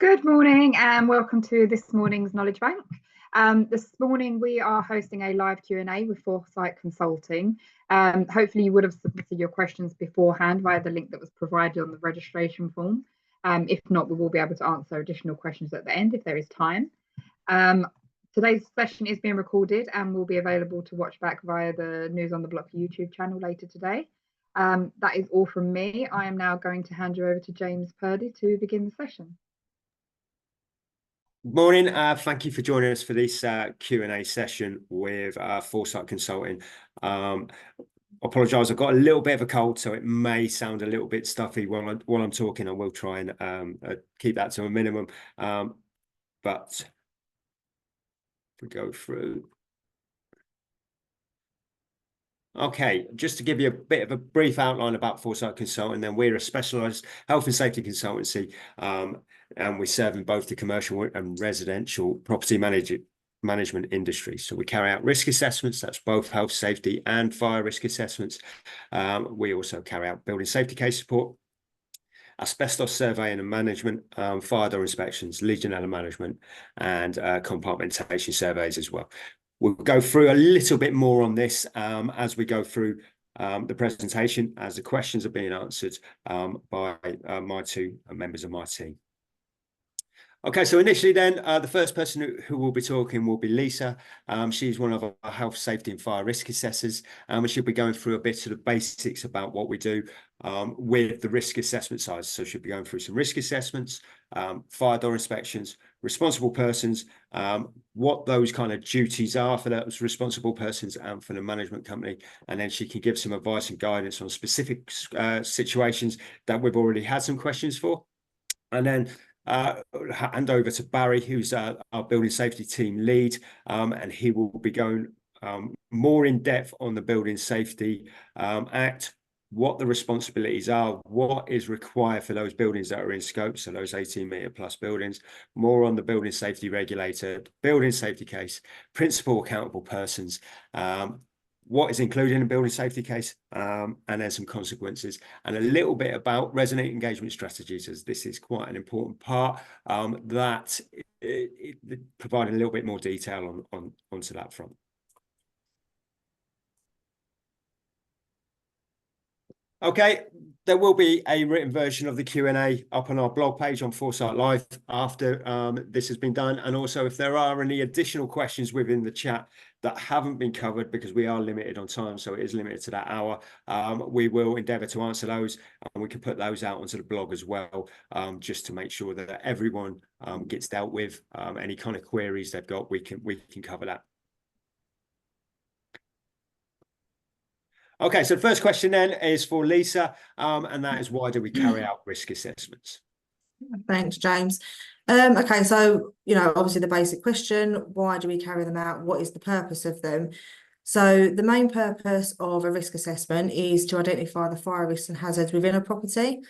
Good morning and welcome to this morning's Knowledge Bank. This morning we are hosting a live Q&A with Foresight Consulting. Hopefully you would have submitted your questions beforehand via the link that was provided on the registration form. If not, we will be able to answer additional questions at the end if there is time. Today's session is being recorded and will be available to watch back via the News on the Block YouTube channel later today. That is all from me. I am now going to hand you over to James Purdey to begin the session. Morning. Thank you for joining us for this Q&A session with Foresight Consulting. I apologise, I've got a little bit of a cold, so it may sound a little bit stuffy while I'm talking. I will try and keep that to a minimum. But if we go through. Okay, just to give you a bit of a brief outline about Foresight Consulting, then we're a specialised health and safety consultancy, and we serve in both the commercial and residential property management industry. So we carry out risk assessments, that's both health, safety and fire risk assessments. We also carry out building safety case support, asbestos surveying and management, fire door inspections, Legionella management, and compartmentation surveys as well. We'll go through a little bit more on this as we go through the presentation, as the questions are being answered by my two members of my team. Okay, so initially then, the first person who will be talking will be Lisa. She's one of our health, safety and fire risk assessors, and she'll be going through a bit of the basics about what we do with the risk assessment side. So she'll be going through some risk assessments, fire door inspections, responsible persons, what those kind of duties are for those responsible persons and for the management company. And then she can give some advice and guidance on specific situations that we've already had some questions for. And then hand over to Barry, who's our building safety team lead, and he will be going more in depth on the Building Safety Act, what the responsibilities are, what is required for those buildings that are in scope, so those 18-metre plus buildings, more on the building safety regulator, building safety case, principal accountable persons, what is included in a building safety case, and then some consequences, and a little bit about resident engagement strategies, as this is quite an important part that providing a little bit more detail onto that front. Okay, there will be a written version of the Q&A up on our blog page on Foresight Live after this has been done. And also, if there are any additional questions within the chat that haven't been covered, because we are limited on time, so it is limited to that hour, we will endeavour to answer those, and we can put those out onto the blog as well, just to make sure that everyone gets dealt with. Any kind of queries they've got, we can cover that. Okay, so the first question then is for Lisa, and that is, why do we carry out risk assessments? Thanks, James. Okay, so, obviously the basic question, why do we carry them out? What is the purpose of them? So the main purpose of a risk assessment is to identify the fire risks and hazards within a property.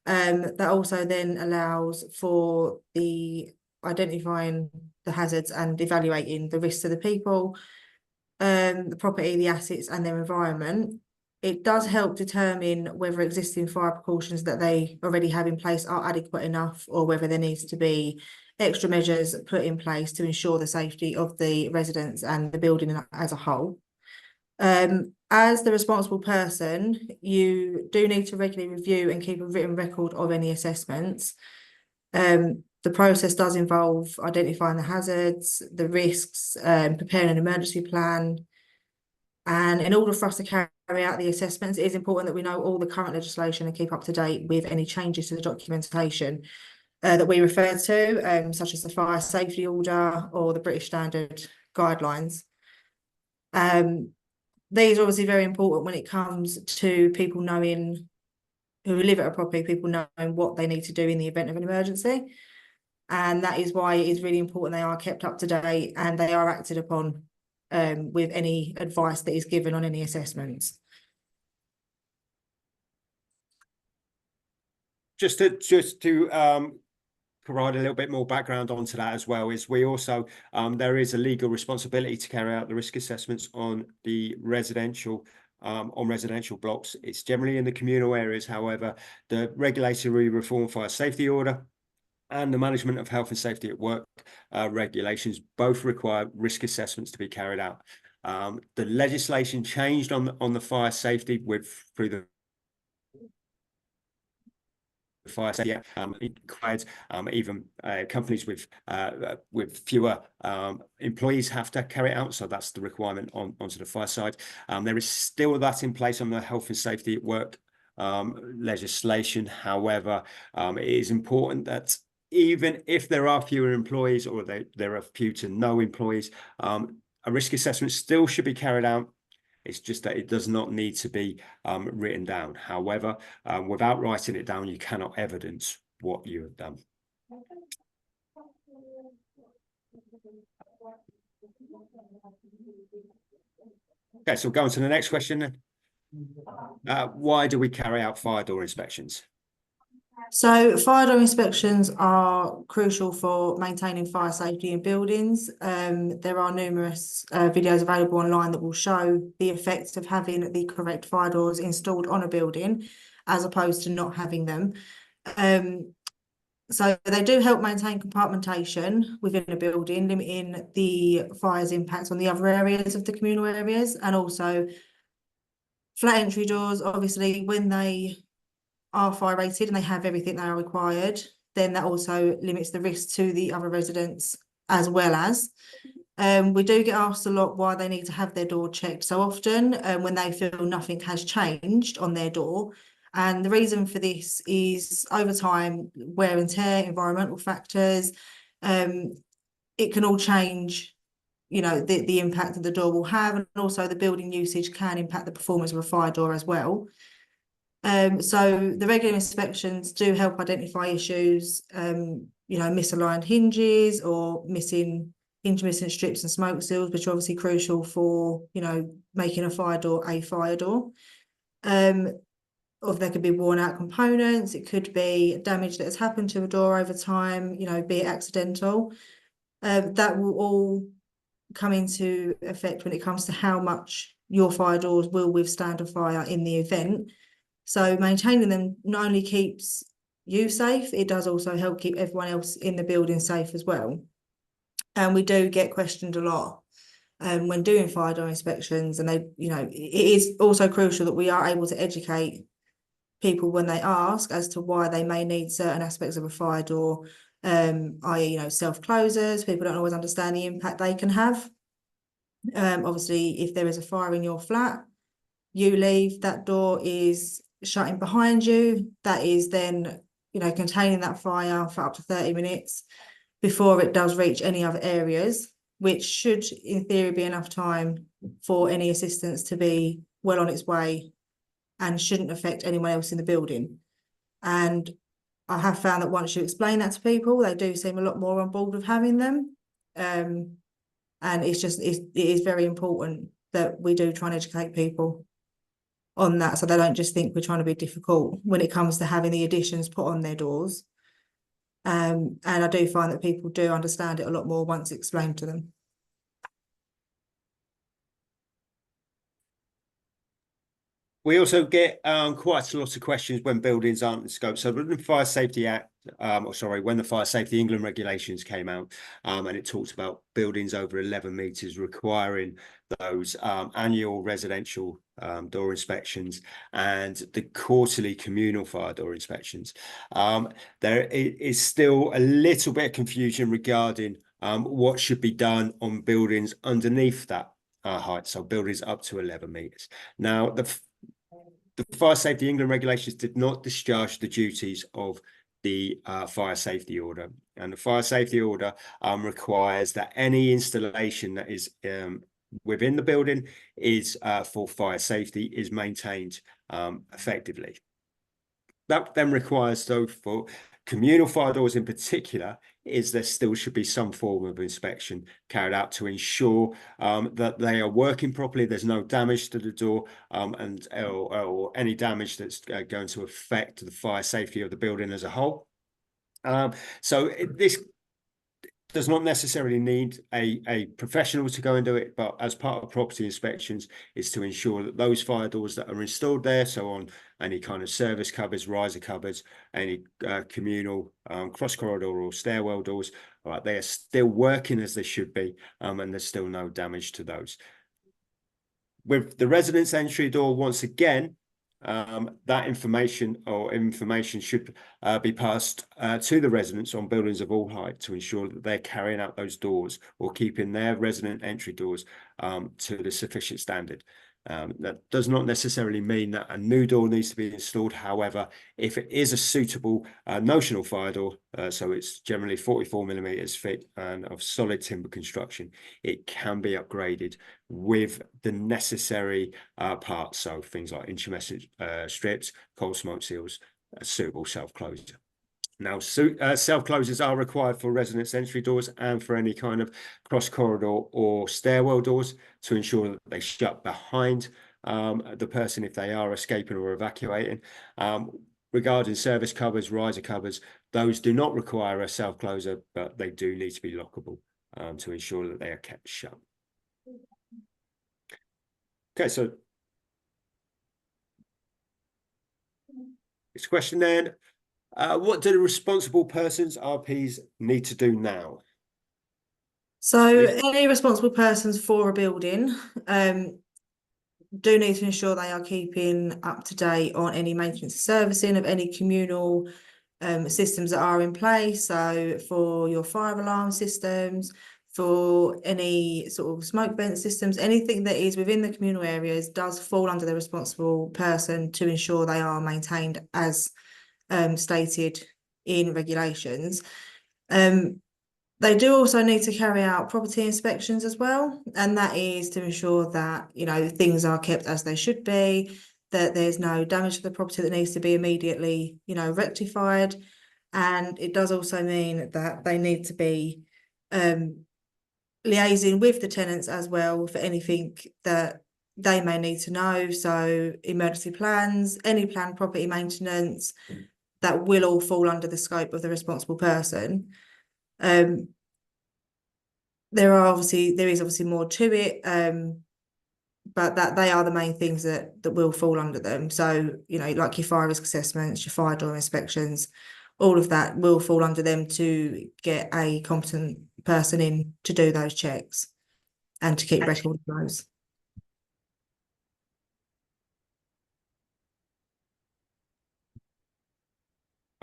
That also then allows for the identifying the hazards and evaluating the risks to the people, the property, the assets and their environment. It does help determine whether existing fire precautions that they already have in place are adequate enough, or whether there needs to be extra measures put in place to ensure the safety of the residents and the building as a whole. As the responsible person, you do need to regularly review and keep a written record of any assessments. The process does involve identifying the hazards, the risks, preparing an emergency plan. And in order for us to carry out the assessments, it is important that we know all the current legislation and keep up to date with any changes to the documentation that we refer to, such as the Fire Safety Order or the British Standard Guidelines. These are obviously very important when it comes to people knowing, who live at a property, people knowing what they need to do in the event of an emergency. And that is why it is really important they are kept up to date and they are acted upon with any advice that is given on any assessments. Just to provide a little bit more background onto that as well, is we also there is a legal responsibility to carry out the risk assessments on the residential blocks. It's generally in the communal areas. However, the Regulatory Reform Fire Safety Order and the management of health and safety at work regulations both require risk assessments to be carried out. The legislation changed on the fire safety through the fire safety. It required even companies with fewer employees have to carry it out. So that's the requirement onto the fire side. There is still that in place on the health and safety at work legislation. However, it is important that even if there are fewer employees or there are few to no employees, a risk assessment still should be carried out. It's just that it does not need to be written down. However, without writing it down, you cannot evidence what you have done. Okay, so going to the next question. Why do we carry out fire door inspections? So fire door inspections are crucial for maintaining fire safety in buildings. There are numerous videos available online that will show the effects of having the correct fire doors installed on a building as opposed to not having them. So they do help maintain compartmentation within a building, limiting the fire's impact on the other areas of the communal areas, and also flat entry doors, obviously, when they are fire rated and they have everything they are required, then that also limits the risk to the other residents as well as. We do get asked a lot why they need to have their door checked so often when they feel nothing has changed on their door. And the reason for this is over time, wear and tear, environmental factors, it can all change, you know, the impact that the door will have, and also the building usage can impact the performance of a fire door as well. So the regular inspections do help identify issues, you know, misaligned hinges or intermittent strips and smoke seals, which are obviously crucial for, you know, making a fire door a fire door. Or there could be worn out components. It could be damage that has happened to a door over time, you know, be it accidental. That will all come into effect when it comes to how much your fire doors will withstand a fire in the event. So maintaining them not only keeps you safe, it does also help keep everyone else in the building safe as well. And we do get questioned a lot when doing fire door inspections, and you know, it is also crucial that we are able to educate people when they ask as to why they may need certain aspects of a fire door, i.e., you know, self-closers. People don't always understand the impact they can have. Obviously, if there is a fire in your flat, you leave, that door is shutting behind you. That is then, you know, containing that fire for up to 30 minutes before it does reach any other areas, which should, in theory, be enough time for any assistance to be well on its way and shouldn't affect anyone else in the building. And I have found that once you explain that to people, they do seem a lot more on board with having them. And it is very important that we do try and educate people on that, so they don't just think we're trying to be difficult when it comes to having the additions put on their doors. And I do find that people do understand it a lot more once explained to them. We also get quite a lot of questions when buildings aren't in scope. So when the Fire Safety Act, when the Fire Safety England regulations came out, and it talks about buildings over 11 metres requiring those annual residential door inspections and the quarterly communal fire door inspections, there is still a little bit of confusion regarding what should be done on buildings underneath that height, so buildings up to 11 metres. Now, the Fire Safety England regulations did not discharge the duties of the fire safety order, and the fire safety order requires that any installation that is within the building is for fire safety is maintained effectively. That then requires, though, for communal fire doors in particular, is there still should be some form of inspection carried out to ensure that they are working properly, there's no damage to the door, or any damage that's going to affect the fire safety of the building as a whole. So this does not necessarily need a professional to go and do it, but as part of property inspections, is to ensure that those fire doors that are installed there, so on any kind of service cupboards, riser cupboards, any communal cross corridor or stairwell doors, all right, they are still working as they should be, and there's still no damage to those. With the residence entry door, once again, that information should be passed to the residents on buildings of all height to ensure that they're carrying out those doors or keeping their resident entry doors to the sufficient standard. That does not necessarily mean that a new door needs to be installed. However, if it is a suitable notional fire door, so it's generally 44mm thick and of solid timber construction, it can be upgraded with the necessary parts, so things like intumescent strips, cold smoke seals, suitable self-closure. Now, self-closures are required for residence entry doors and for any kind of cross corridor or stairwell doors to ensure that they shut behind the person if they are escaping or evacuating. Regarding service cupboards, riser cupboards, those do not require a self-closer, but they do need to be lockable to ensure that they are kept shut. Okay, so next question then. What do the responsible persons, RPs, need to do now? So any responsible persons for a building do need to ensure they are keeping up to date on any maintenance and servicing of any communal systems that are in place. So for your fire alarm systems, for any sort of smoke vent systems, anything that is within the communal areas does fall under the responsible person to ensure they are maintained as stated in regulations. They do also need to carry out property inspections as well, and that is to ensure that, you know, things are kept as they should be, that there's no damage to the property that needs to be immediately, you know, rectified. And it does also mean that they need to be liaising with the tenants as well for anything that they may need to know. So emergency plans, any planned property maintenance, that will all fall under the scope of the responsible person. There is obviously more to it, but that they are the main things that will fall under them. So, you know, like your fire risk assessments, your fire door inspections, all of that will fall under them to get a competent person in to do those checks and to keep record of those.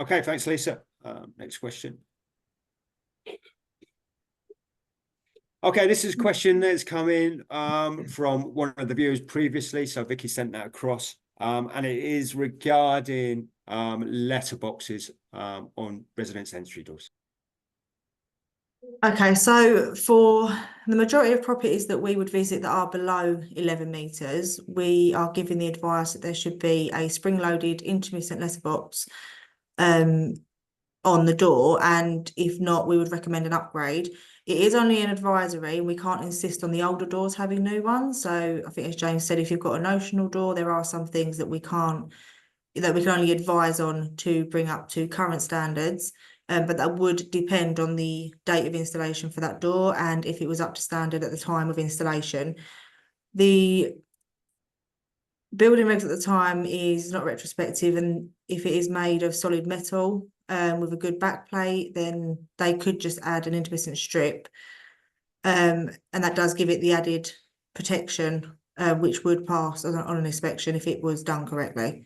Okay, thanks, Lisa. Next question. Okay, this is a question that's come in from one of the viewers previously. So Vicky sent that across, and it is regarding letterboxes on residence entry doors. Okay, so for the majority of properties that we would visit that are below 11 metres, we are giving the advice that there should be a spring-loaded intermittent letterbox on the door, and if not, we would recommend an upgrade. It is only an advisory, and we can't insist on the older doors having new ones. So I think, as James said, if you've got a notional door, there are some things that we can only advise on to bring up to current standards. But that would depend on the date of installation for that door and if it was up to standard at the time of installation. The building regs at the time is not retrospective, and if it is made of solid metal with a good backplate, then they could just add an intermittent strip, and that does give it the added protection, which would pass on an inspection if it was done correctly.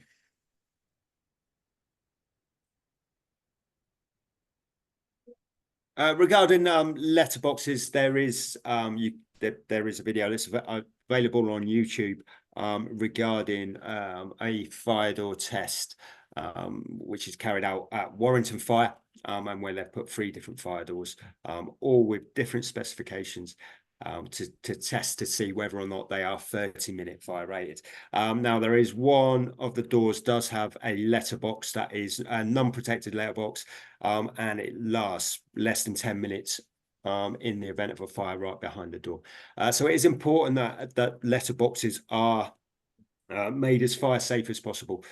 Regarding letterboxes, there is there is a video that's available on YouTube regarding a fire door test which is carried out at Warrington Fire, and where they've put 3 different fire doors, all with different specifications to test to see whether or not they are 30-minute fire rated. Now, there is one of the doors does have a letterbox that is a non-protected letterbox, and it lasts less than 10 minutes in the event of a fire right behind the door. So it is important that letterboxes are made as fire safe as possible.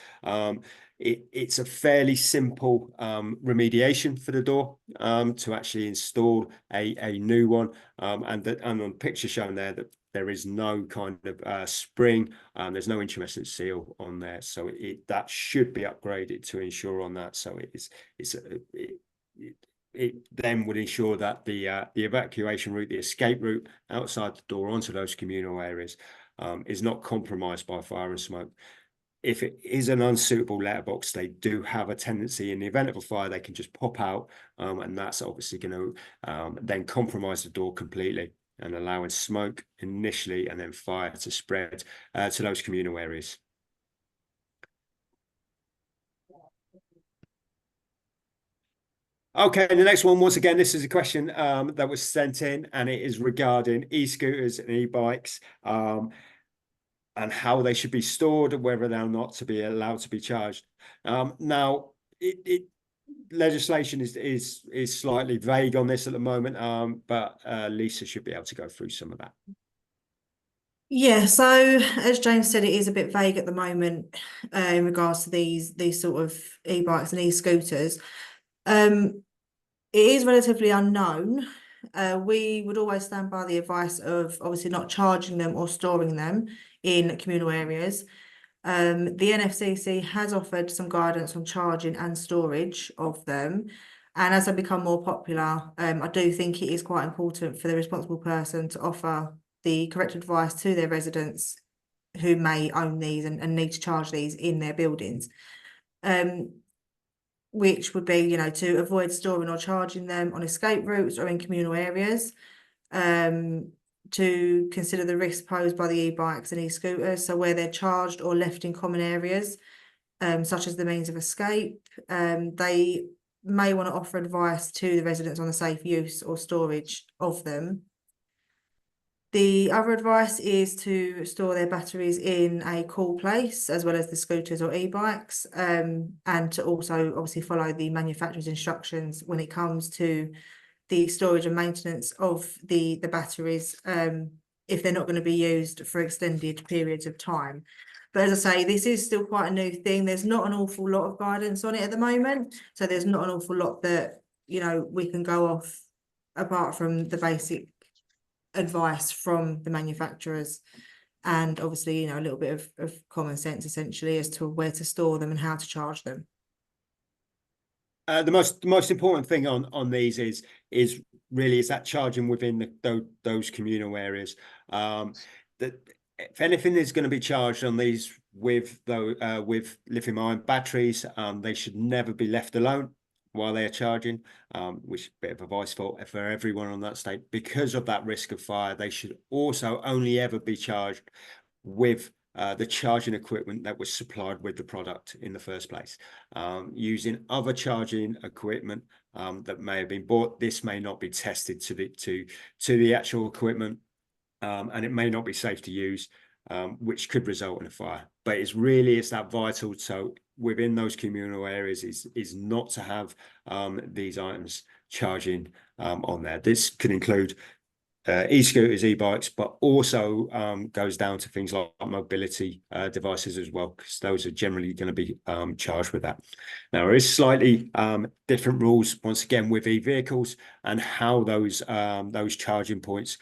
It's a fairly simple remediation for the door to actually install a new one, and on the picture shown there that there is no kind of spring, there's no intrumescent seal on there, so that should be upgraded to ensure on that. So it then would ensure that the evacuation route, the escape route outside the door onto those communal areas is not compromised by fire and smoke. If it is an unsuitable letterbox, they do have a tendency, in the event of a fire, they can just pop out, and that's obviously going to then compromise the door completely and allowing smoke initially and then fire to spread to those communal areas. Okay, the next one, once again, this is a question that was sent in, and it is regarding e-scooters and e-bikes and how they should be stored, and whether they're not to be allowed to be charged. Now, legislation is slightly vague on this at the moment, but Lisa should be able to go through some of that. Yeah, so as James said, it is a bit vague at the moment in regards to these sort of e-bikes and e-scooters. It is relatively unknown. We would always stand by the advice of obviously not charging them or storing them in communal areas. The NFCC has offered some guidance on charging and storage of them. And as they become more popular, I do think it is quite important for the responsible person to offer the correct advice to their residents who may own these and need to charge these in their buildings. Which would be, to avoid storing or charging them on escape routes or in communal areas, to consider the risks posed by the e-bikes and e-scooters, so where they're charged or left in common areas, such as the means of escape. They may want to offer advice to the residents on the safe use or storage of them. The other advice is to store their batteries in a cool place, as well as the scooters or e-bikes, and to also obviously follow the manufacturer's instructions when it comes to the storage and maintenance of the batteries, if they're not going to be used for extended periods of time. But as I say, this is still quite a new thing. There's not an awful lot of guidance on it at the moment, so there's not an awful lot that we can go off apart from the basic advice from the manufacturers, and obviously a little bit of common sense essentially as to where to store them and how to charge them. The most important thing on these is really that charging within those communal areas. That if anything is going to be charged on these with lithium-ion batteries, they should never be left alone while they're charging, which is a bit of advice for everyone on that state. Because of that risk of fire, they should also only ever be charged with the charging equipment that was supplied with the product in the first place. Using other charging equipment that may have been bought, this may not be tested to the actual equipment, and it may not be safe to use, which could result in a fire. But it's that vital. So within those communal areas is not to have these items charging on there. This could include e-scooters, e-bikes, but also goes down to things like mobility devices as well, because those are generally going to be charged with that. Now, there is slightly different rules once again with e-vehicles and how those charging points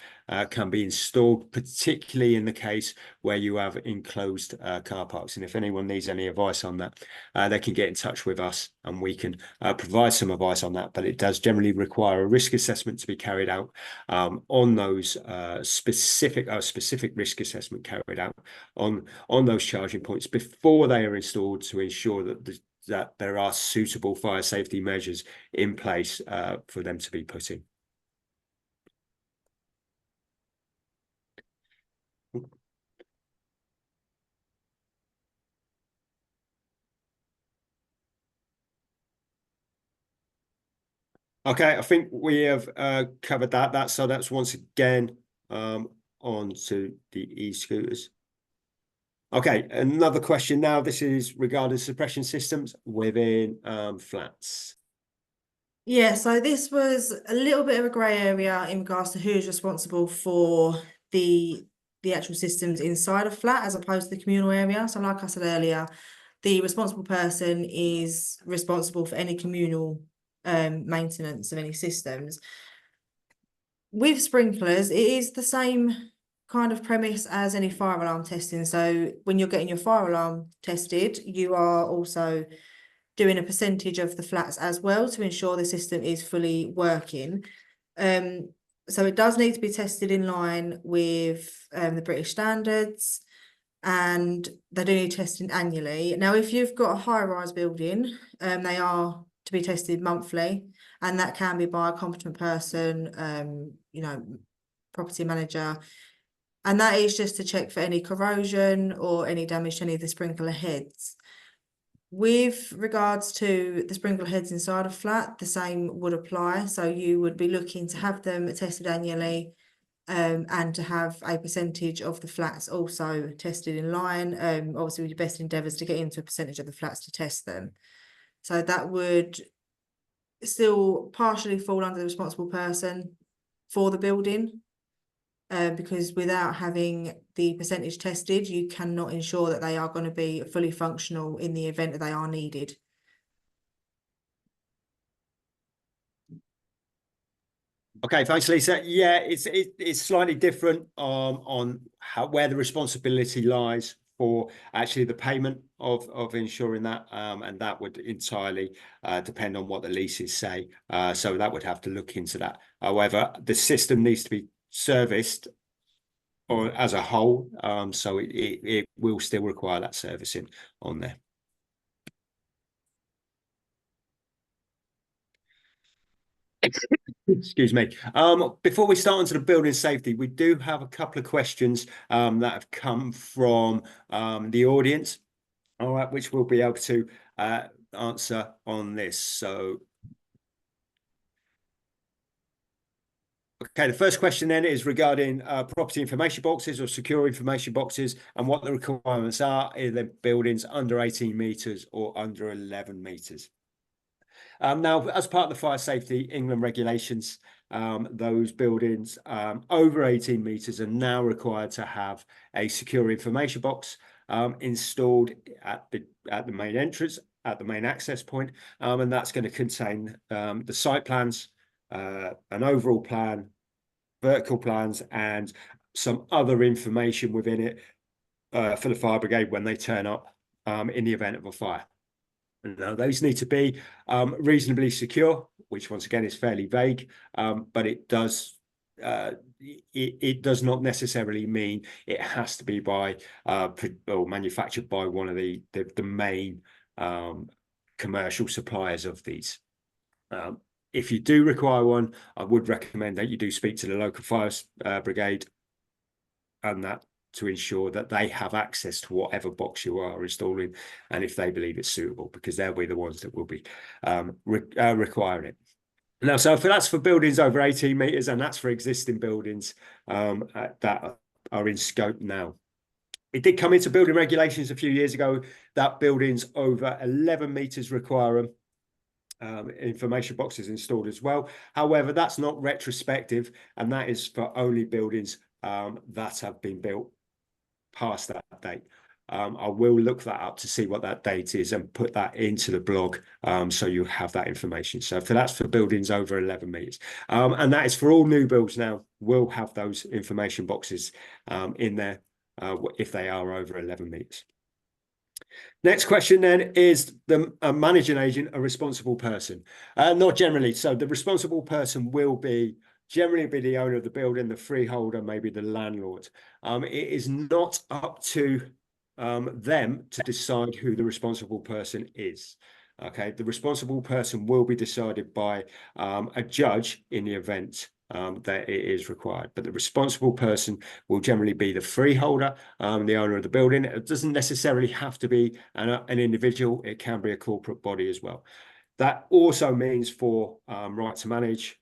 can be installed, particularly in the case where you have enclosed car parks. And if anyone needs any advice on that, they can get in touch with us and we can provide some advice on that. But it does generally require a risk assessment to be carried out on those specific risk assessment carried out on those charging points before they are installed, to ensure that there are suitable fire safety measures in place for them to be put in. Okay, I think we have covered that. So that's once again on to the e-scooters. Okay, another question now. This is regarding suppression systems within flats. Yeah, so this was a little bit of a grey area in regards to who's responsible for the the actual systems inside a flat as opposed to the communal area. So like I said earlier, the responsible person is responsible for any communal maintenance of any systems. With sprinklers, it is the same kind of premise as any fire alarm testing. So when you're getting your fire alarm tested, you are also doing a percentage of the flats as well to ensure the system is fully working. So it does need to be tested in line with the British standards, and they do need testing annually. Now, if you've got a high-rise building, they are to be tested monthly, and that can be by a competent person, you know, property manager, and that is just to check for any corrosion or any damage to any of the sprinkler heads. With regards to the sprinkler heads inside a flat, the same would apply. So you would be looking to have them tested annually, and to have a percentage of the flats also tested in line. Obviously, with your best endeavours to get into a percentage of the flats to test them. So that would still partially fall under the responsible person for the building, because without having the percentage tested, you cannot ensure that they are going to be fully functional in the event that they are needed. Okay, thanks, Lisa. Yeah, it's slightly different on where the responsibility lies for actually the payment of ensuring that, and that would entirely depend on what the leases say. So that would have to look into that. However, the system needs to be serviced or as a whole, so it will still require that servicing on there. Excuse me. Before we start onto the building safety, we do have a couple of questions that have come from the audience, all right, which we'll be able to answer on this. So, okay, the first question then is regarding property information boxes or secure information boxes and what the requirements are in the buildings under 18 metres or under 11 metres. Now, as part of the Fire Safety England regulations, those buildings over 18 metres are now required to have a secure information box installed at the main entrance, at the main access point, and that's going to contain the site plans, an overall plan, vertical plans, and some other information within it for the fire brigade when they turn up in the event of a fire. Now, those need to be reasonably secure, which once again is fairly vague, but it does not necessarily mean it has to be by or manufactured by one of the main commercial suppliers of these. If you do require one, I would recommend that you do speak to the local fire brigade, and that to ensure that they have access to whatever box you are installing, and if they believe it's suitable, because they'll be the ones that will be requiring it. Now, so that's for buildings over 18 metres, and that's for existing buildings that are in scope now. It did come into building regulations a few years ago that buildings over 11 metres require information boxes installed as well. However, that's not retrospective, and that is for only buildings that have been built past that date. I will look that up to see what that date is and put that into the blog, so you have that information. So that's for buildings over 11 metres, and that is for all new builds now. We'll have those information boxes in there if they are over 11 metres. Next question then is the managing agent a responsible person? Not generally. So the responsible person will generally be the owner of the building, the freeholder, maybe the landlord. It is not up to them to decide who the responsible person is. Okay, the responsible person will be decided by a judge in the event that it is required, but the responsible person will generally be the freeholder, the owner of the building. It doesn't necessarily have to be an individual. It can be a corporate body as well. That also means for right to manage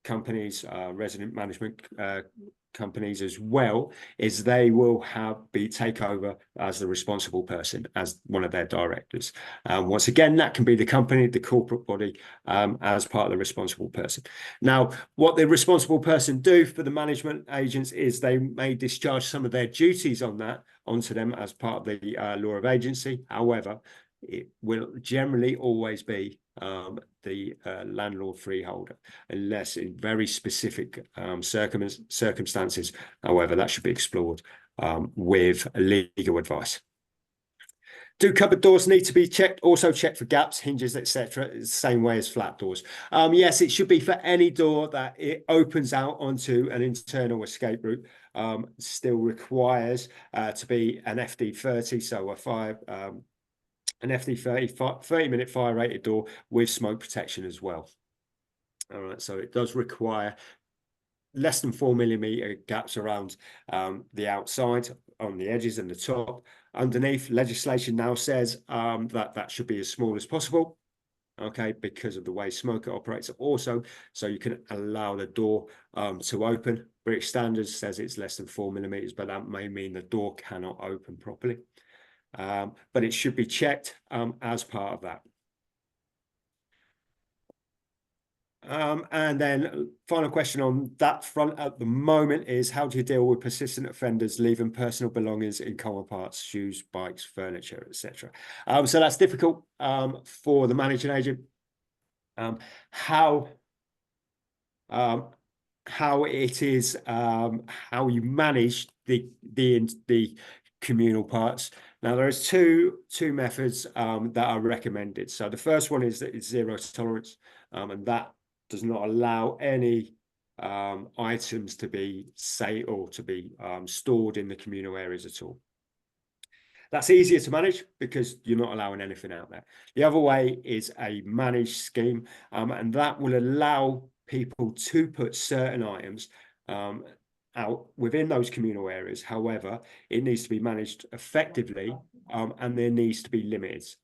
companies, resident management companies as well is they will take over as the responsible person, as one of their directors. Once again, that can be the company, the corporate body, as part of the responsible person. Now, what the responsible person do for the management agents is they may discharge some of their duties onto them as part of the law of agency. However, it will generally always be the landlord freeholder, unless in very specific circumstances. However, that should be explored with legal advice. Do cupboard doors need to be checked? Also check for gaps, hinges, etc. It's the same way as flat doors. Yes, it should be for any door that it opens out onto an internal escape route. Still requires to be an FD30, so an FD30 30-minute fire rated door with smoke protection as well. All right, so it does require less than 4mm gaps around the outside, on the edges and the top. Underneath, legislation now says that should be as small as possible, okay, because of the way smoke operates. Also, so you can allow the door to open. British standards says it's less than 4mm, but that may mean the door cannot open properly. But it should be checked as part of that. And then final question on that front at the moment is, how do you deal with persistent offenders leaving personal belongings in common parts, shoes, bikes, furniture, etc.? So that's difficult for the managing agent. How it is, how you manage the communal parts. Now, there is two methods that are recommended. So the first one is that it's zero tolerance, and that does not allow any items to be stored in the communal areas at all. That's easier to manage because you're not allowing anything out there. The other way is a managed scheme, and that will allow people to put certain items out within those communal areas. However, it needs to be managed effectively, and there needs to be limits.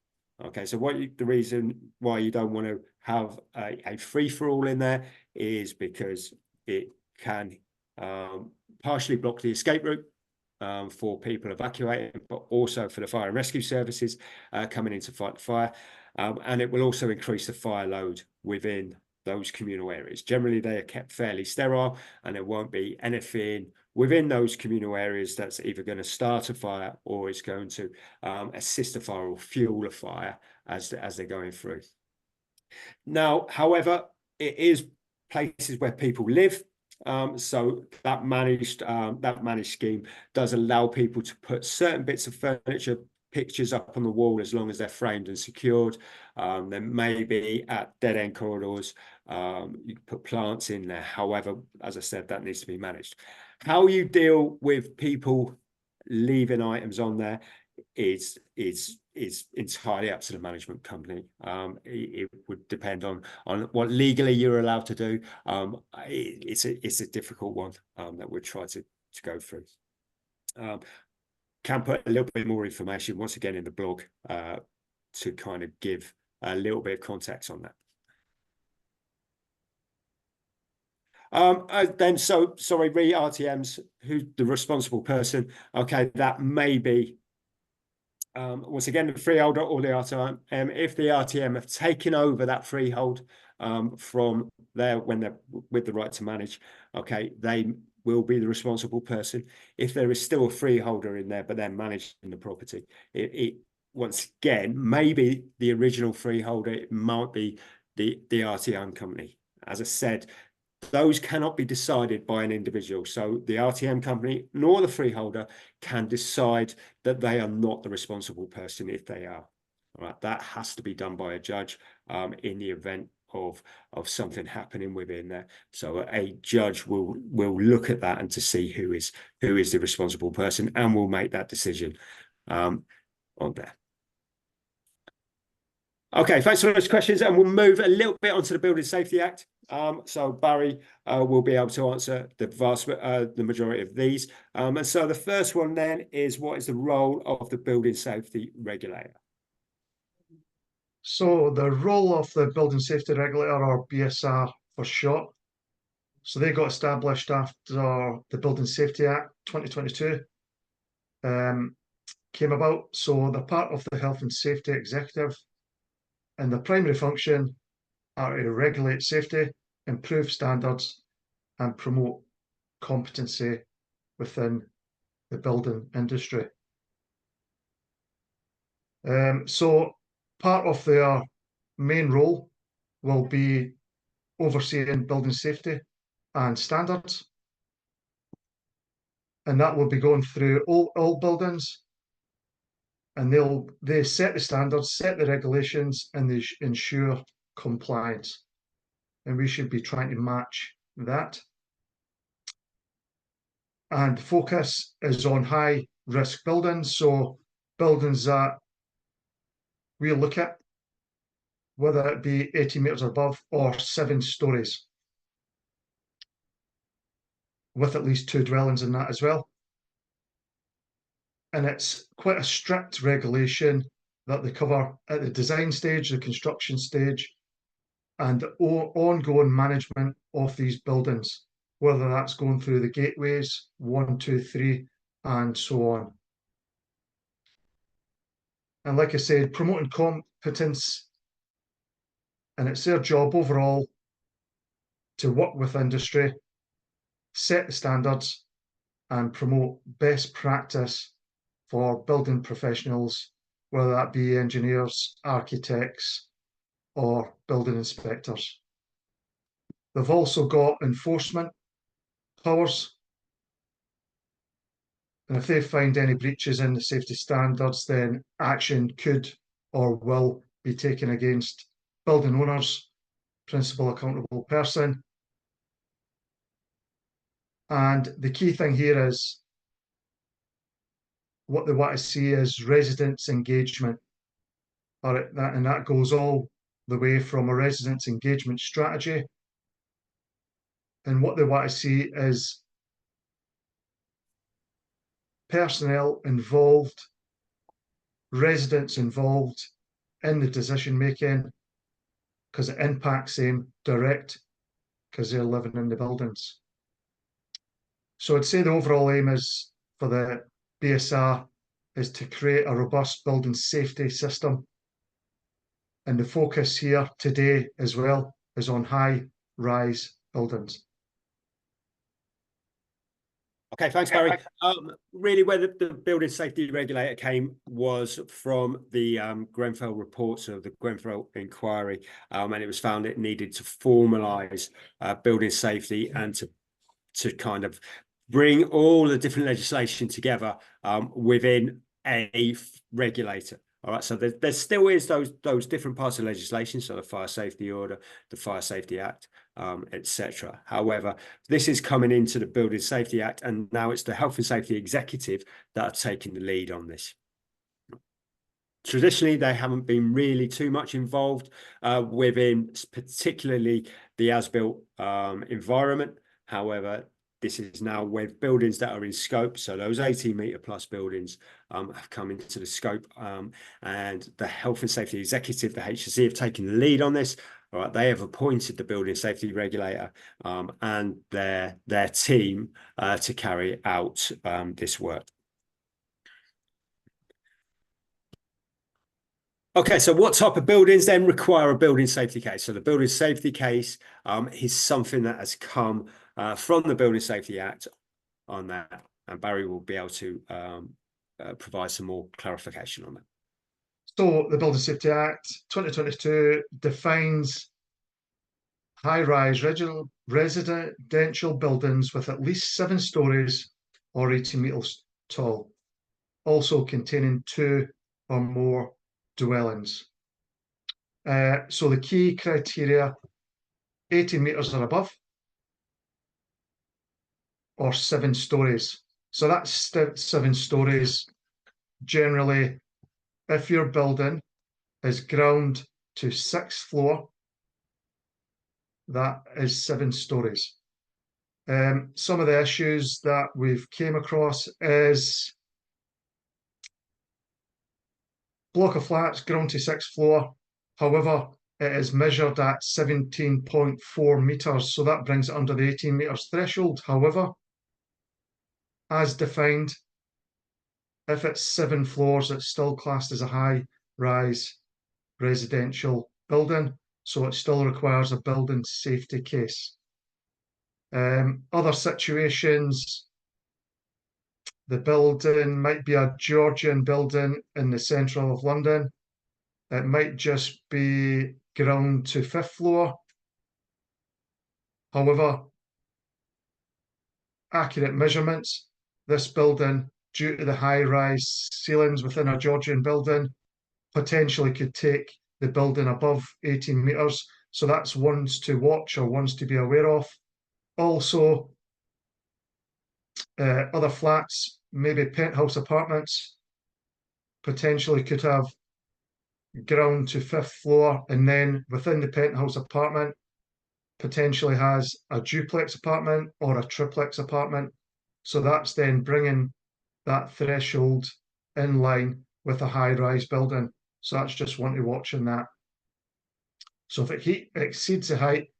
Okay, so the reason why you don't want to have a free-for-all in there is because it can partially block the escape route for people evacuating, but also for the fire and rescue services coming in to fight the fire. And it will also increase the fire load within those communal areas. Generally, they are kept fairly sterile, and there won't be anything within those communal areas that's either going to start a fire or is going to assist a fire or fuel a fire as they're going through. Now, however, it is places where people live. So that managed scheme does allow people to put certain bits of furniture, pictures up on the wall, as long as they're framed and secured. There may be at dead end corridors, you can put plants in there. However, as I said, that needs to be managed. How you deal with people leaving items on there is entirely up to the management company. It would depend on what legally you're allowed to do. It's a difficult one that we'll try to go through. Can put a little bit more information once again in the blog to kind of give a little bit of context on that. Then sorry, RTMs, who's the responsible person? Okay, that may be once again the freeholder or the RTM. If the RTM have taken over that freehold from there when they're with the right to manage, okay, they will be the responsible person. If there is still a freeholder in there, but they're managing the property, it once again, maybe the original freeholder, it might be the RTM company. As I said, those cannot be decided by an individual. So the RTM company nor the freeholder can decide that they are not the responsible person if they are. All right, that has to be done by a judge in the event of something happening within there. So a judge will look at that and to see who is the responsible person, and will make that decision on there. Okay, thanks for those questions, and we'll move a little bit onto the Building Safety Act. So Barry will be able to answer the majority of these. And so the first one then is, what is the role of the Building Safety Regulator? So the role of the Building Safety Regulator, or BSR for short, So they got established after the Building Safety Act 2022 came about. So they're part of the Health and Safety Executive, and the primary function are to regulate safety, improve standards, and promote competency within the building industry. So part of their main role will be overseeing building safety and standards, and that will be going through all buildings, and they set the standards, set the regulations, and they ensure compliance, and we should be trying to match that. And the focus is on high risk buildings, so buildings that we look at, whether it be 80 metres above or 7 stories, with at least 2 dwellings in that as well. And it's quite a strict regulation that they cover at the design stage, the construction stage, and the ongoing management of these buildings, whether that's going through the gateways, 1, 2, 3, and so on. And like I said, promoting competence, and it's their job overall to work with industry, set the standards, and promote best practice for building professionals, whether that be engineers, architects, or building inspectors. They've also got enforcement powers, and if they find any breaches in the safety standards, then action could or will be taken against building owners, principal accountable person. And the key thing here is what they want to see is residents' engagement. And that goes all the way from a residents' engagement strategy. And what they want to see is personnel involved, residents involved in the decision making, because it impacts them direct, because they're living in the buildings. So I'd say the overall aim is for the BSR is to create a robust building safety system. And the focus here today as well is on high-rise buildings. Okay, thanks, Barry. Really, where the building safety regulator came was from the Grenfell reports of the Grenfell inquiry, and it was found it needed to formalise building safety and to kind of bring all the different legislation together within a regulator. All right, so there still is those different parts of legislation, so the Fire Safety Order, the Fire Safety Act, etc. However, this is coming into the Building Safety Act, and now it's the Health and Safety Executive that have taken the lead on this. Traditionally, they haven't been really too much involved within particularly the as-built environment. However, this is now with buildings that are in scope. So those 18-metre plus buildings have come into the scope, and the Health and Safety Executive, the HSE, have taken the lead on this. All right, they have appointed the Building Safety Regulator and their team to carry out this work. Okay, so what type of buildings then require a building safety case? So the building safety case is something that has come from the Building Safety Act on that, and Barry will be able to provide some more clarification on that. So the Building Safety Act 2022 defines high-rise residential buildings with at least 7 stories or 80 metres tall, also containing 2 or more dwellings. So the key criteria: 80 metres or above, or 7 stories. So that's 7 stories. Generally, if your building is ground to 6th floor, that is 7 stories. Some of the issues that we've came across is block of flats ground to 6th floor. However, it is measured at 17.4 metres, so that brings it under the 18 metres threshold. However, as defined, if it's 7 floors, it's still classed as a high-rise residential building, so it still requires a building safety case. Other situations, the building might be a Georgian building in the centre of London. It might just be ground to 5th floor. However, accurate measurements, this building, due to the high-rise ceilings within a Georgian building, potentially could take the building above 18 metres. So that's ones to watch or ones to be aware of. Also, other flats, maybe penthouse apartments, potentially could have ground to 5th floor, and then within the penthouse apartment potentially has a duplex apartment or a triplex apartment. So that's then bringing that threshold in line with a high-rise building. So that's just one to watch in that. So if it exceeds the height,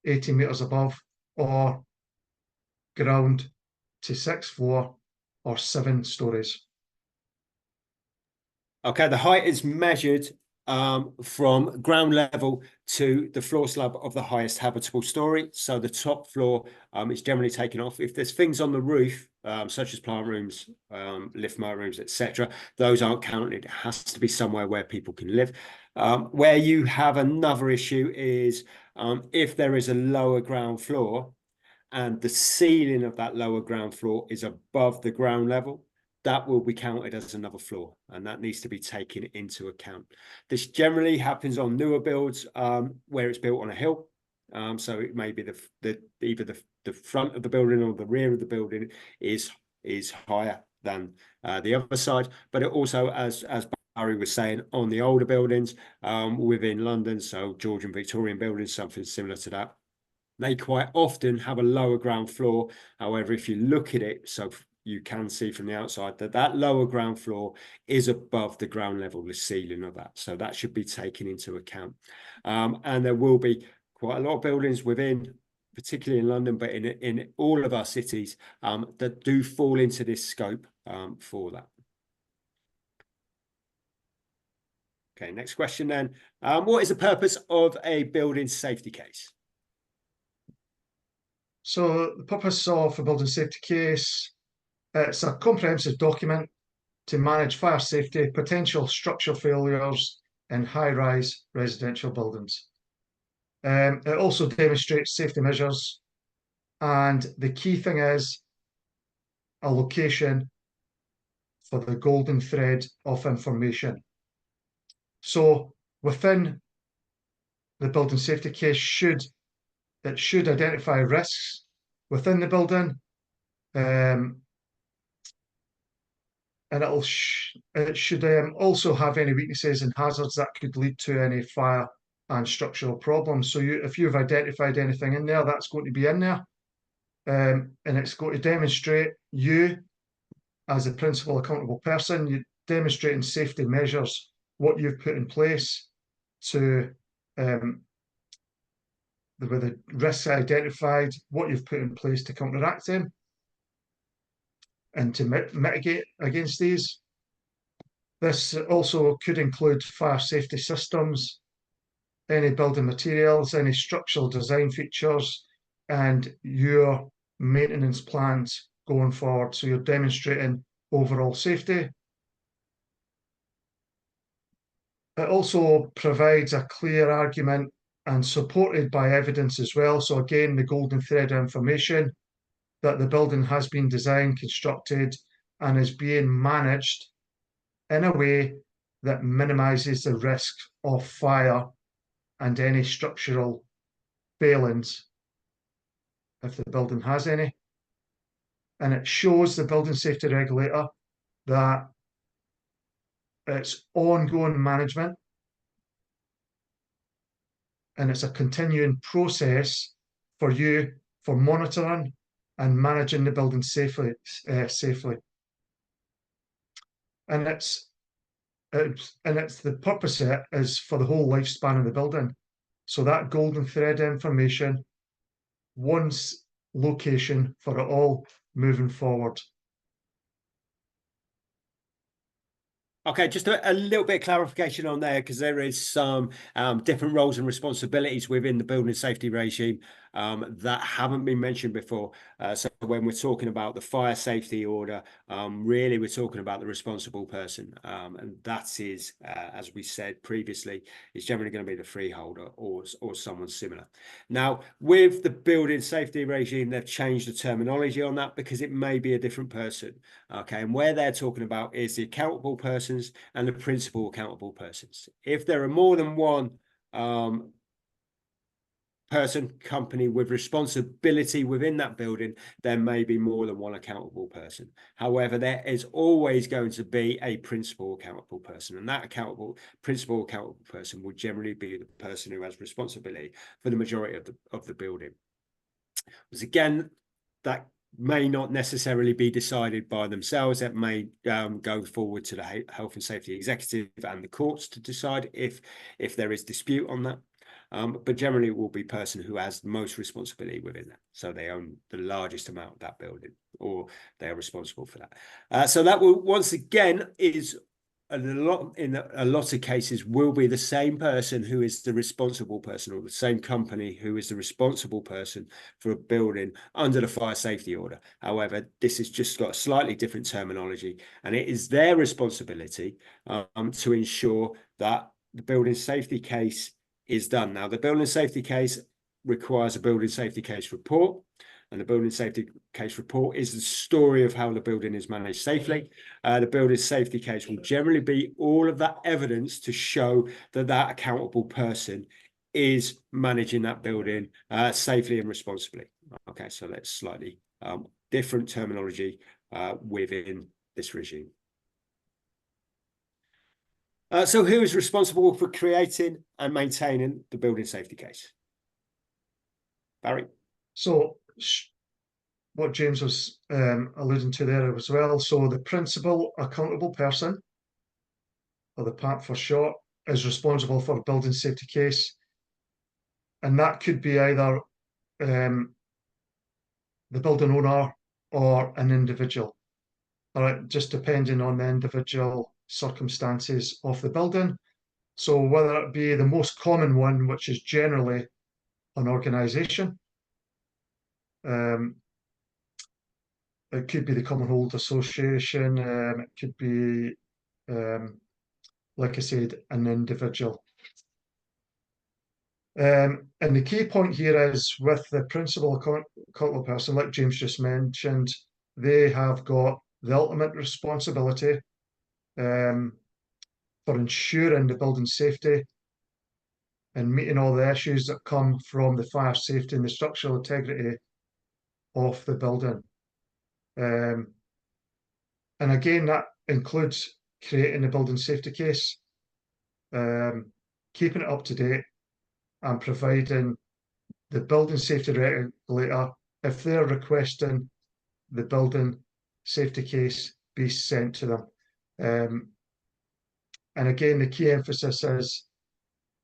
80 metres above, or ground to 6th floor, or 7 stories. Okay, the height is measured from ground level to the floor slab of the highest habitable story. So the top floor is generally taken off. If there's things on the roof, such as plant rooms, lift motor rooms, etc., those aren't counted. It has to be somewhere where people can live. Where you have another issue is if there is a lower ground floor and the ceiling of that lower ground floor is above the ground level, that will be counted as another floor, and that needs to be taken into account. This generally happens on newer builds where it's built on a hill. So it may be either the front of the building or the rear of the building is higher than the other side. But it also, as Barry was saying, on the older buildings within London, so Georgian Victorian buildings, something similar to that, they quite often have a lower ground floor. However, if you look at it, so you can see from the outside that lower ground floor is above the ground level, the ceiling of that. So that should be taken into account. And there will be quite a lot of buildings within, particularly in London, but in all of our cities that do fall into this scope for that. Okay, next question then. What is the purpose of a building safety case? So the purpose of a building safety case, it's a comprehensive document to manage fire safety, potential structural failures in high-rise residential buildings. It also demonstrates safety measures, and the key thing is a location for the golden thread of information. So within the building safety case, it should identify risks within the building, and it should also have any weaknesses and hazards that could lead to any fire and structural problems. So if you've identified anything in there, that's going to be in there, and it's going to demonstrate you as a principal accountable person, you demonstrating safety measures, what you've put in place to with the risks identified, what you've put in place to counteract them and to mitigate against these. This also could include fire safety systems, any building materials, any structural design features, and your maintenance plans going forward. So you're demonstrating overall safety. It also provides a clear argument and supported by evidence as well. So again, the golden thread of information that the building has been designed, constructed, and is being managed in a way that minimises the risk of fire and any structural failings if the building has any. And it shows the building safety regulator that it's ongoing management and it's a continuing process for you for monitoring and managing the building safely. And and it's the purpose of it is for the whole lifespan of the building. So that golden thread information, one location for it all moving forward. Okay, just a little bit of clarification on there, because there is some different roles and responsibilities within the building safety regime that haven't been mentioned before. So when we're talking about the fire safety order, really we're talking about the responsible person. And that is, as we said previously, is generally going to be the freeholder or someone similar. Now, with the building safety regime, they've changed the terminology on that because it may be a different person. Okay, and where they're talking about is the accountable persons and the principal accountable persons. If there are more than one person, company with responsibility within that building, there may be more than one accountable person. However, there is always going to be a principal accountable person, and that principal accountable person will generally be the person who has responsibility for the majority of the building. Because again, that may not necessarily be decided by themselves. That may go forward to the health and safety executive and the courts to decide if there is dispute on that. But generally it will be the person who has the most responsibility within that. So they own the largest amount of that building, or they are responsible for that. So that will, once again, is in a lot of cases will be the same person who is the responsible person, or the same company who is the responsible person for a building under the fire safety order. However, this has just got a slightly different terminology, and it is their responsibility to ensure that the building safety case is done. Now, the building safety case requires a building safety case report, and the building safety case report is the story of how the building is managed safely. The building safety case will generally be all of that evidence to show that that accountable person is managing that building safely and responsibly. Okay, so that's slightly different terminology within this regime. So who is responsible for creating and maintaining the building safety case? Barry? So what James was alluding to there as well. So the principal accountable person, or the PAP for short, is responsible for a building safety case. And that could be either the building owner or an individual. All right, just depending on the individual circumstances of the building. So whether it be the most common one, which is generally an organisation, it could be the Common Hold Association, it could be, like I said, an individual. And the key point here is with the principal accountable person, like James just mentioned, they have got the ultimate responsibility for ensuring the building safety and meeting all the issues that come from the fire safety and the structural integrity of the building. And again, that includes creating the building safety case, keeping it up to date, and providing the building safety regulator, if they're requesting the building safety case be sent to them. And again, the key emphasis is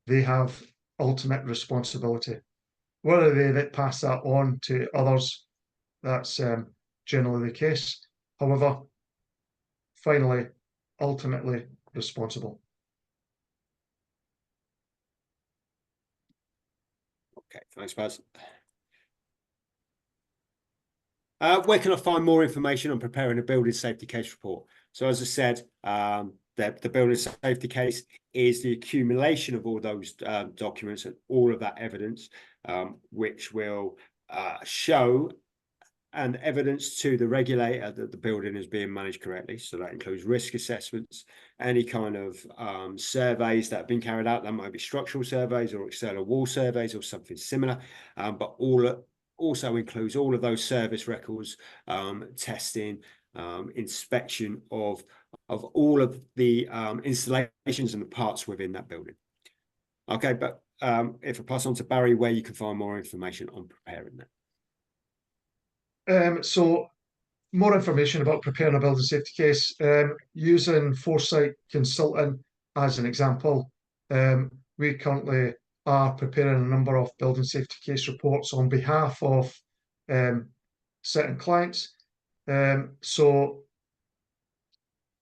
they have ultimate responsibility. Whether they pass that on to others, that's generally the case. However, finally, ultimately responsible. Okay, thanks, Baz. Where can I find more information on preparing a building safety case report? So as I said, the building safety case is the accumulation of all those documents and all of that evidence, which will show and evidence to the regulator that the building is being managed correctly. So that includes risk assessments, any kind of surveys that have been carried out. That might be structural surveys or external wall surveys or something similar, but also includes all of those service records, testing, inspection of all of the installations and the parts within that building. Okay, but if I pass on to Barry, where you can find more information on preparing that. So more information about preparing a building safety case, using Foresight Consulting as an example, we currently are preparing a number of building safety case reports on behalf of certain clients. So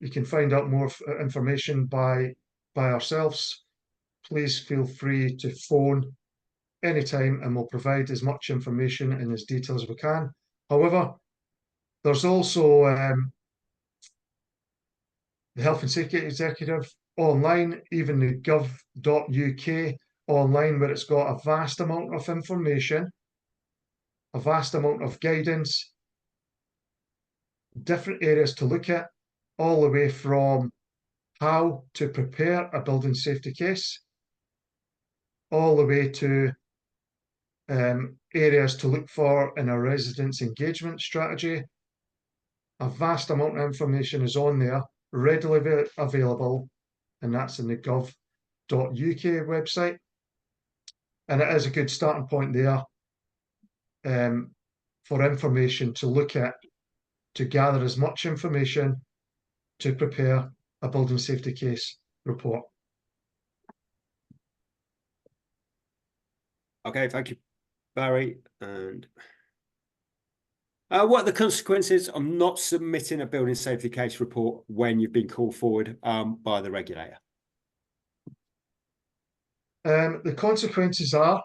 you can find out more information by ourselves. Please feel free to phone anytime and we'll provide as much information and as details as we can. However, there's also the Health and Safety Executive online, even the gov.uk online, where it's got a vast amount of information, a vast amount of guidance, different areas to look at, all the way from how to prepare a building safety case, all the way to areas to look for in a residents' engagement strategy. A vast amount of information is on there, readily available, and that's in the gov.uk website. And it is a good starting point there for information to look at, to gather as much information to prepare a building safety case report. Okay, thank you, Barry. And what are the consequences of not submitting a building safety case report when you've been called forward by the regulator? The consequences are,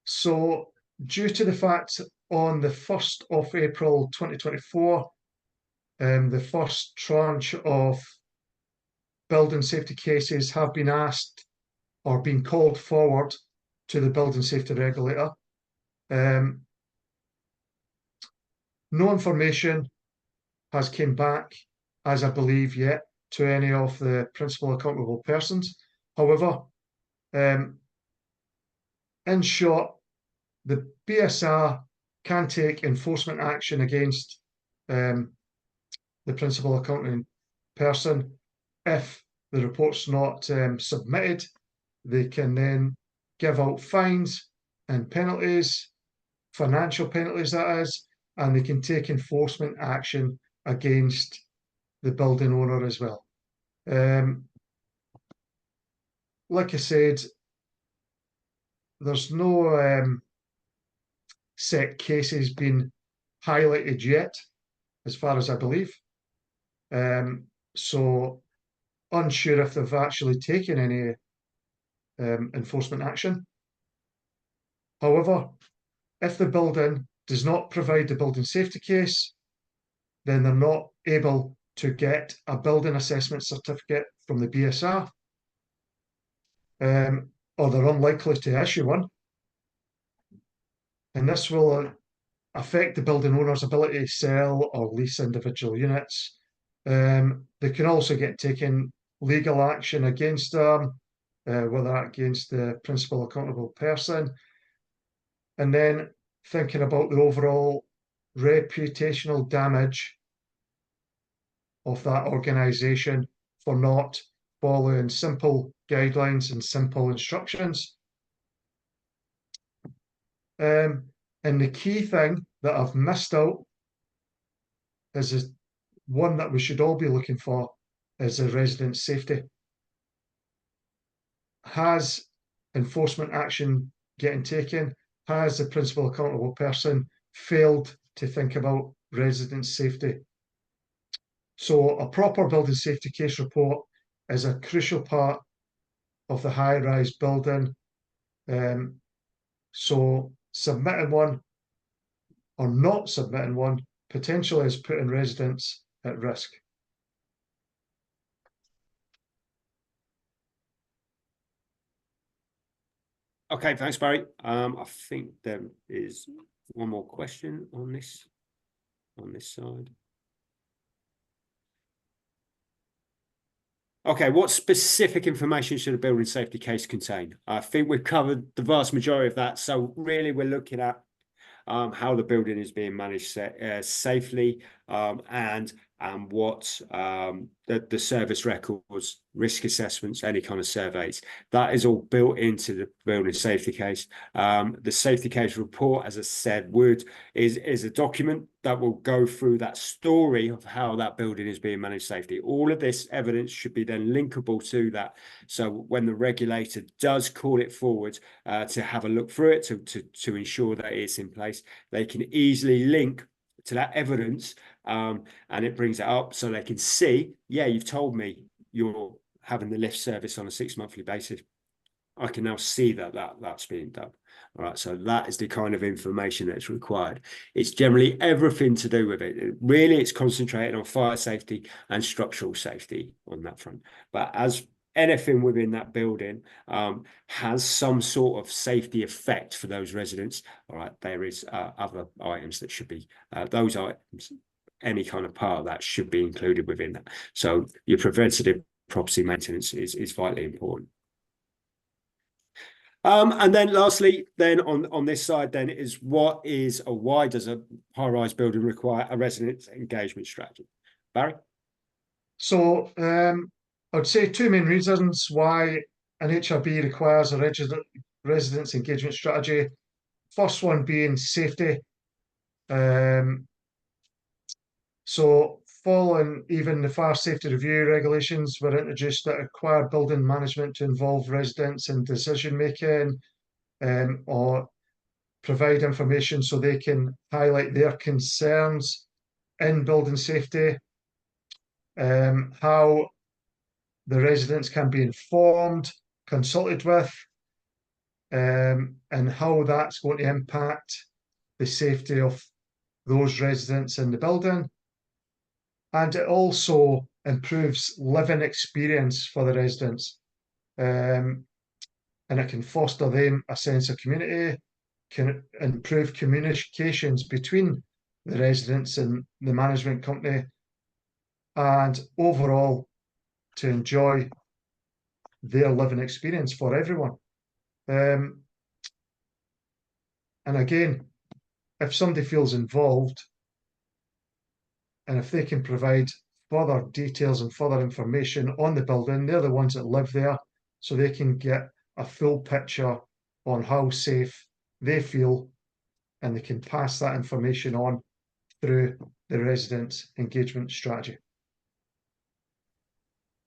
so due to the fact on the 1st of April 2024, the first tranche of building safety cases have been asked or been called forward to the building safety regulator. No information has came back, as I believe yet, to any of the principal accountable persons. However, in short, the BSR can take enforcement action against the principal accounting person if the report's not submitted. They can then give out fines and penalties, financial penalties that is, and they can take enforcement action against the building owner as well. Like I said, there's no set cases being highlighted yet, as far as I believe. So unsure if they've actually taken any enforcement action. However, if the building does not provide the building safety case, then they're not able to get a building assessment certificate from the BSR, or they're unlikely to issue one. And this will affect the building owner's ability to sell or lease individual units. They can also get taken legal action against them, whether against the principal accountable person. And then thinking about the overall reputational damage of that organisation for not following simple guidelines and simple instructions. And the key thing that I've missed out is one that we should all be looking for, is the resident safety. Has enforcement action getting taken? Has the principal accountable person failed to think about resident safety? So a proper building safety case report is a crucial part of the high-rise building. So submitting one or not submitting one potentially is putting residents at risk. Okay, thanks, Barry. I think there is one more question on this side. Okay, what specific information should a building safety case contain? I think we've covered the vast majority of that. So really, we're looking at how the building is being managed safely, and and what the service records, risk assessments, any kind of surveys, that is all built into the building safety case. The safety case report, as I said, is a document that will go through that story of how that building is being managed safely. All of this evidence should be then linkable to that. So when the regulator does call it forward to have a look through it, to ensure that it's in place, they can easily link to that evidence, and it brings it up so they can see, yeah, you've told me you're having the lift service on a 6-monthly basis. I can now see that's being done. All right, so that is the kind of information that's required. It's generally everything to do with it. Really, it's concentrated on fire safety and structural safety on that front. But as anything within that building has some sort of safety effect for those residents, all right, there is other items that should be, those items, any kind of part of that should be included within that. So your preventative property maintenance is vitally important. And then lastly, then on this side then is why does a high-rise building require a resident engagement strategy? Barry? So I would say 2 main reasons why an HRB requires a residents engagement strategy. First one being safety. So following even the fire safety review regulations were introduced that require building management to involve residents in decision making, or provide information so they can highlight their concerns in building safety, how the residents can be informed, consulted with, and how that's going to impact the safety of those residents in the building. And it also improves living experience for the residents. And it can foster them a sense of community, can improve communications between the residents and the management company, and overall to enjoy their living experience for everyone. And again, if somebody feels involved, and if they can provide further details and further information on the building, they're the ones that live there, so they can get a full picture on how safe they feel, and they can pass that information on through the residents' engagement strategy.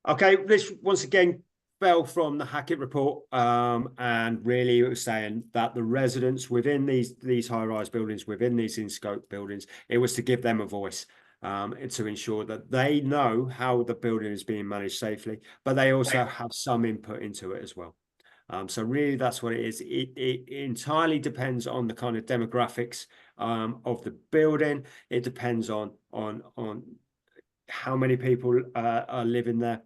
Okay, this once again fell from the Hackett report, and really it was saying that the residents within these high-rise buildings, within these in-scope buildings, it was to give them a voice, to ensure that they know how the building is being managed safely, but they also have some input into it as well. So really that's what it is. It entirely depends on the kind of demographics of the building. It depends on how many people are living there.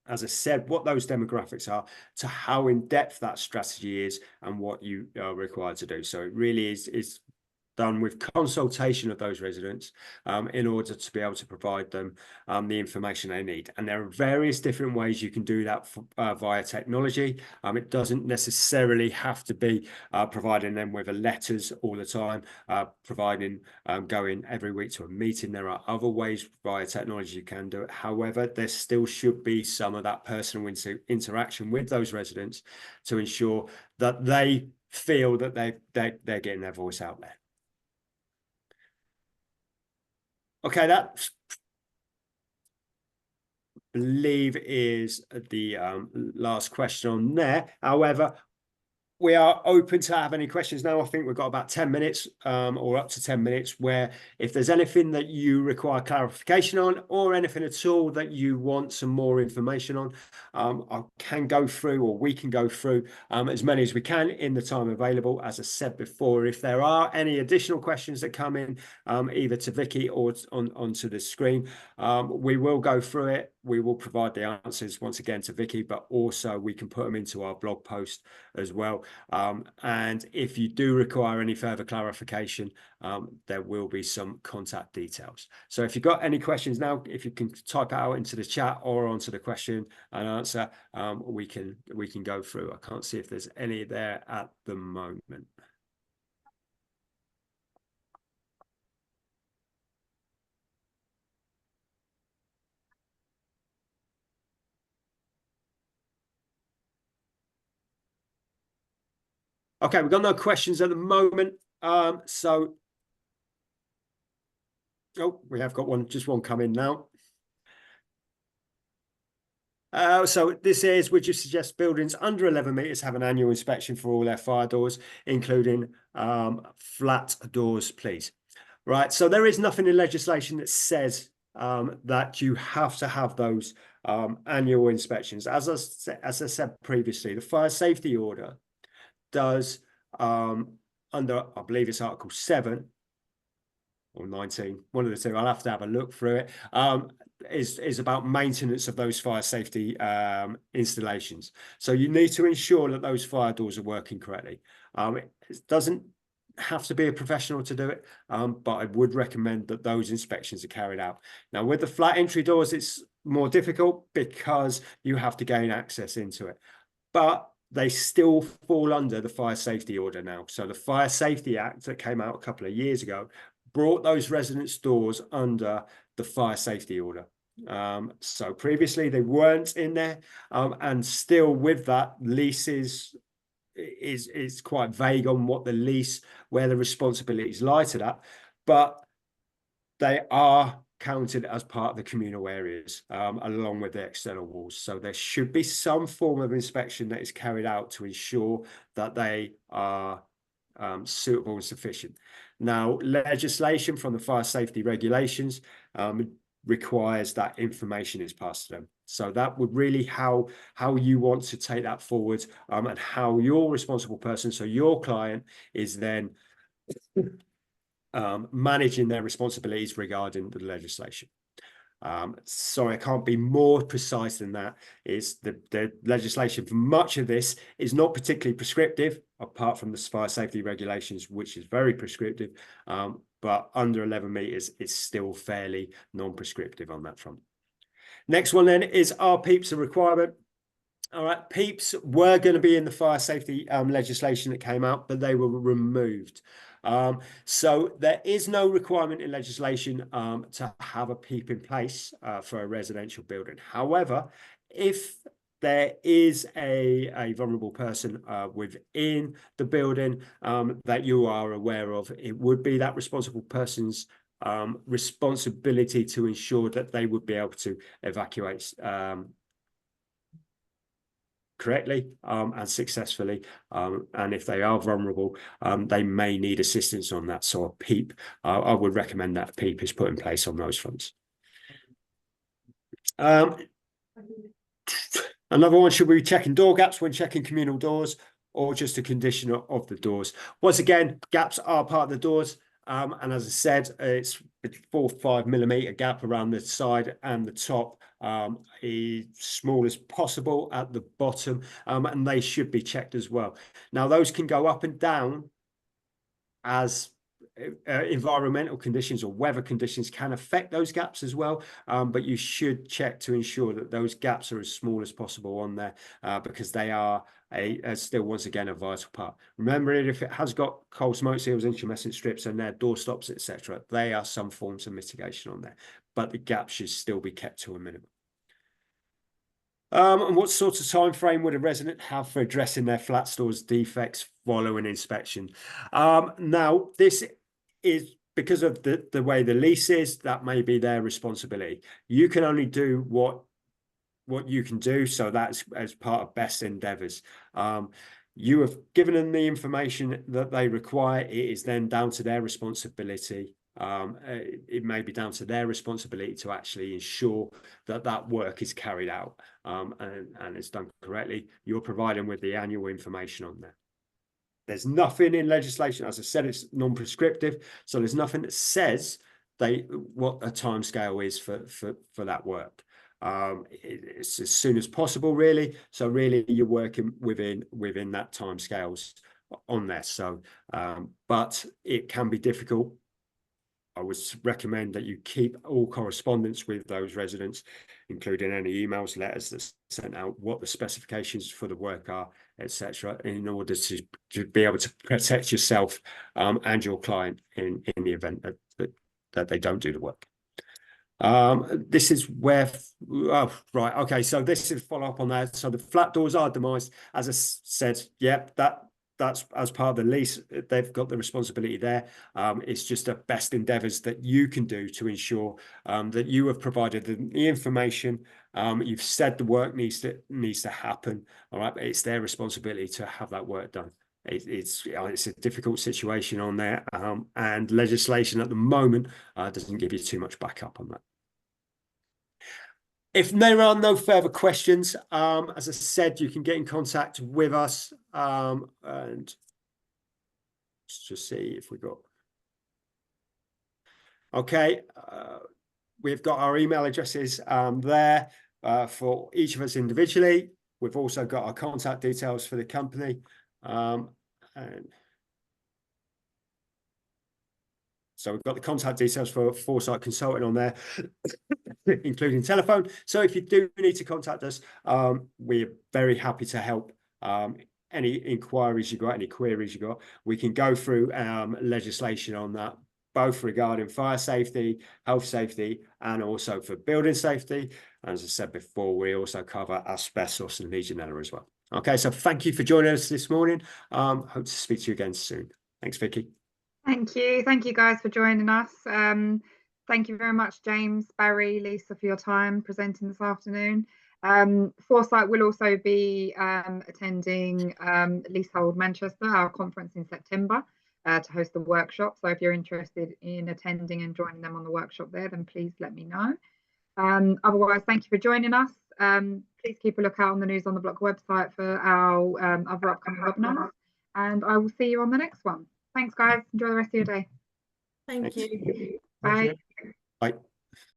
As I said, what those demographics are, to how in depth that strategy is, and what you are required to do. So it really is done with consultation of those residents, in order to be able to provide them the information they need. And there are various different ways you can do that via technology. It doesn't necessarily have to be providing them with letters all the time, providing going every week to a meeting. There are other ways via technology you can do it. However, there still should be some of that personal interaction with those residents to ensure that they feel that they're getting their voice out there. Okay, that I believe is the last question on there. However, we are open to have any questions now. I think we've got about 10 minutes, or up to 10 minutes, where if there's anything that you require clarification on, or anything at all that you want some more information on, I can go through, or we can go through as many as we can in the time available. As I said before, if there are any additional questions that come in, either to Vicky or onto the screen, we will go through it. We will provide the answers once again to Vicky, but also we can put them into our blog post as well. And if you do require any further clarification, there will be some contact details. So if you've got any questions now, if you can type it out into the chat or onto the question and answer, we can go through. I can't see if there's any there at the moment. Okay, we've got no questions at the moment. So, oh, we have got one, just one coming now. So this is, would you suggest buildings under 11 metres have an annual inspection for all their fire doors, including flat doors, please? Right, so there is nothing in legislation that says that you have to have those annual inspections. As I said previously, the fire safety order does, under, I believe it's Article 7 or 19, one of the two, I'll have to have a look through it, is about maintenance of those fire safety installations. So you need to ensure that those fire doors are working correctly. It doesn't have to be a professional to do it, but I would recommend that those inspections are carried out. Now, with the flat entry doors, it's more difficult because you have to gain access into it, but they still fall under the fire safety order now. So the Fire Safety Act that came out a couple of years ago brought those residence doors under the fire safety order. So previously they weren't in there, and still with that, leases is quite vague on what the lease, where the responsibilities lie to that, but they are counted as part of the communal areas, along with the external walls. So there should be some form of inspection that is carried out to ensure that they are suitable and sufficient. Now, legislation from the fire safety regulations requires that information is passed to them. So that would really how you want to take that forward, and how your responsible person, so your client, is then managing their responsibilities regarding the legislation. Sorry, I can't be more precise than that. Is the legislation for much of this is not particularly prescriptive, apart from the fire safety regulations, which is very prescriptive, but under 11 metres is still fairly non-prescriptive on that front. Next one then is, are PEEPs a requirement? All right, PEEPs were going to be in the fire safety legislation that came out, but they were removed. So there is no requirement in legislation to have a PEEP in place for a residential building. However, if there is a vulnerable person within the building that you are aware of, it would be that responsible person's responsibility to ensure that they would be able to evacuate correctly and successfully, and if they are vulnerable, they may need assistance on that. So a PEEP, I would recommend that a PEEP is put in place on those fronts. Another one, should we be checking door gaps when checking communal doors, or just a condition of the doors? Once again, gaps are part of the doors, and as I said, it's 4 or 5 millimeter gap around the side and the top, as small as possible at the bottom, and they should be checked as well. Now, those can go up and down as environmental conditions or weather conditions can affect those gaps as well, but you should check to ensure that those gaps are as small as possible on there, because they are still, once again, a vital part. Remember, if it has got coal smoke seals, intumescent strips, and their door stops, etc., they are some forms of mitigation on there, but the gap should still be kept to a minimum. And what sort of time frame would a resident have for addressing their flat doors defects following inspection? Now, this is because of the way the lease is, that may be their responsibility. You can only do what you can do, so that's as part of best endeavours. You have given them the information that they require. It is then down to their responsibility. It may be down to their responsibility to actually ensure that that work is carried out, and it's done correctly. You're providing with the annual information on there. There's nothing in legislation, as I said, it's non-prescriptive, so there's nothing that says what a timescale is for that work. It's as soon as possible, really. So really, you're working within that timescales on there. So, but it can be difficult. I would recommend that you keep all correspondence with those residents, including any emails, letters that's sent out, what the specifications for the work are, etc., in order to be able to protect yourself and your client in the event that they don't do the work. This is where, okay, so this is follow up on that. So the flat doors are demised, as I said, yep, that that's as part of the lease, they've got the responsibility there. It's just the best endeavours that you can do to ensure that you have provided the information. You've said the work needs to happen. All right, but it's their responsibility to have that work done. It's a difficult situation on there, and legislation at the moment doesn't give you too much backup on that. If there are no further questions, as I said, you can get in contact with us, and let's just see if we got. Okay, we've got our email addresses there for each of us individually. We've also got our contact details for the company, and so we've got the contact details for Foresight Consulting on there, including telephone. So if you do need to contact us, we're very happy to help. Any inquiries you got, any queries you got, we can go through legislation on that, both regarding fire safety, health safety, and also for building safety. And as I said before, we also cover asbestos and Legionella as well. Okay, so thank you for joining us this morning. Hope to speak to you again soon. Thanks, Vicky. Thank you guys for joining us. Thank you very much, James, Barry, Lisa, for your time presenting this afternoon. Foresight will also be attending Leasehold Manchester, our conference in September, to host the workshop. So if you're interested in attending and joining them on the workshop there, then please let me know. Otherwise, thank you for joining us. Please keep a lookout on the News on the Block website for our other upcoming webinars, and I will see you on the next one. Thanks, guys. Enjoy the rest of your day. Thank you. Bye. Bye.